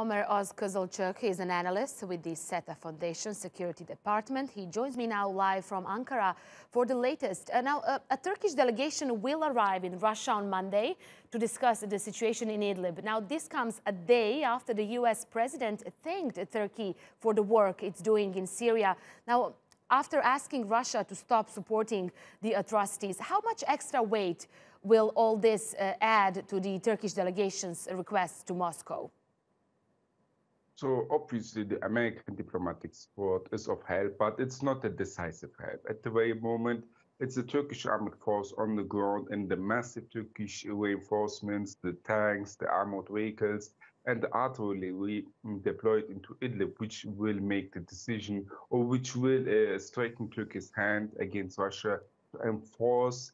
Omer Ozkizilcik is an analyst with the SETA Foundation Security Department. He joins me now live from Ankara for the latest. A Turkish delegation will arrive in Russia on Monday to discuss the situation in Idlib. Now, this comes a day after the US president thanked Turkey for the work it's doing in Syria. Now, after asking Russia to stop supporting the atrocities, how much extra weight will all this add to the Turkish delegation's requests to Moscow? So obviously the American diplomatic support is of help, but it's not a decisive help. At the very moment, it's the Turkish armed force on the ground and the massive Turkish reinforcements, the tanks, the armored vehicles, and the artillery deployed into Idlib, which will make the decision or which will strengthen Turkey's hand against Russia to enforce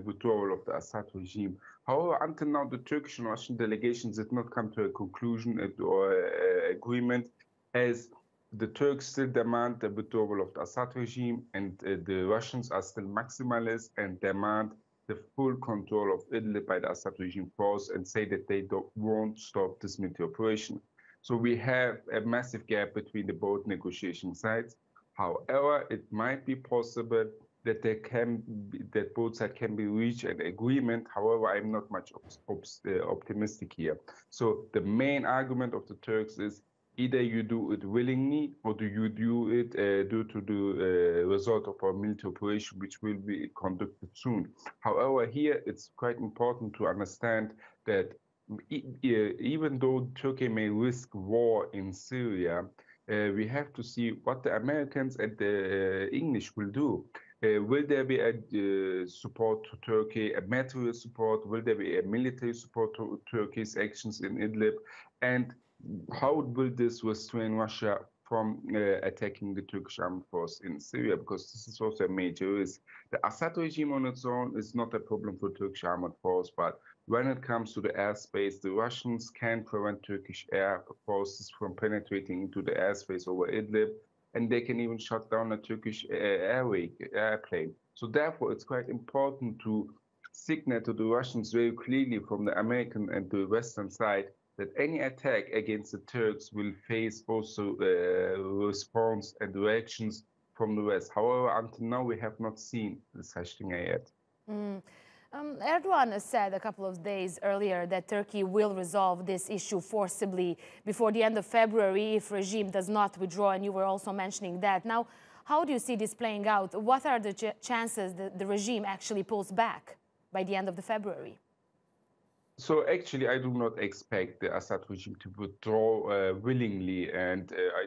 withdrawal of the Assad regime. However, until now, the Turkish and Russian delegations did not come to a conclusion or agreement, as the Turks still demand the withdrawal of the Assad regime, and the Russians are still maximalists and demand the full control of Idlib by the Assad regime force and say that they won't stop this military operation. So we have a massive gap between the both negotiation sides. However, it might be possible that both sides can be reached an agreement. However, I'm not much optimistic here. So the main argument of the Turks is either you do it willingly or do you do it due to the result of a military operation which will be conducted soon. However, here it's quite important to understand that even though Turkey may risk war in Syria, we have to see what the Americans and the English will do. Will there be a support to Turkey, a material support? Will there be a military support to Turkey's actions in Idlib? And how will this restrain Russia from attacking the Turkish armed force in Syria? Because this is also a major risk. The Assad regime on its own is not a problem for Turkish armed force, but when it comes to the airspace, the Russians can prevent Turkish air forces from penetrating into the airspace over Idlib, and they can even shut down a Turkish airplane. So therefore, it's quite important to signal to the Russians very clearly from the American and the Western side that any attack against the Turks will face also response and reactions from the West. However, until now, we have not seen such thing yet. Erdogan said a couple of days earlier that Turkey will resolve this issue forcibly before the end of February if regime does not withdraw, and you were also mentioning that. Now, how do you see this playing out? What are the chances that the regime actually pulls back by the end of February? So actually, I do not expect the Assad regime to withdraw willingly, and I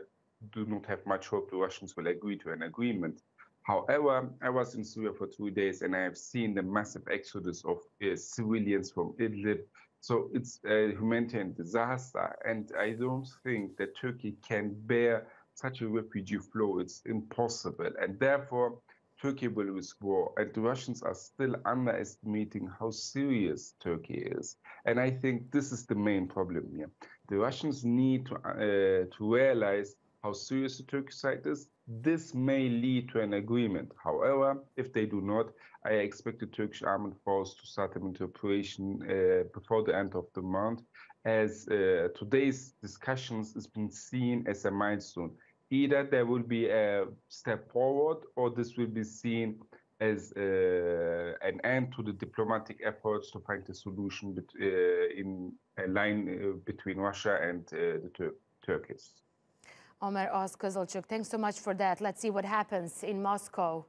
do not have much hope the Russians will agree to an agreement. However, I was in Syria for 2 days and I have seen the massive exodus of civilians from Idlib. So it's a humanitarian disaster, and I don't think that Turkey can bear such a refugee flow. It's impossible, and therefore Turkey will risk war, and the Russians are still underestimating how serious Turkey is. And I think this is the main problem here. The Russians need to realize how serious the Turkish side is. This may lead to an agreement. However, if they do not, I expect the Turkish armed force to start an operation before the end of the month, as today's discussions has been seen as a milestone. Either there will be a step forward, or this will be seen as an end to the diplomatic efforts to find a solution in a line between Russia and the Turkish. Omer Ozkizilcik, thanks so much for that. Let's see what happens in Moscow.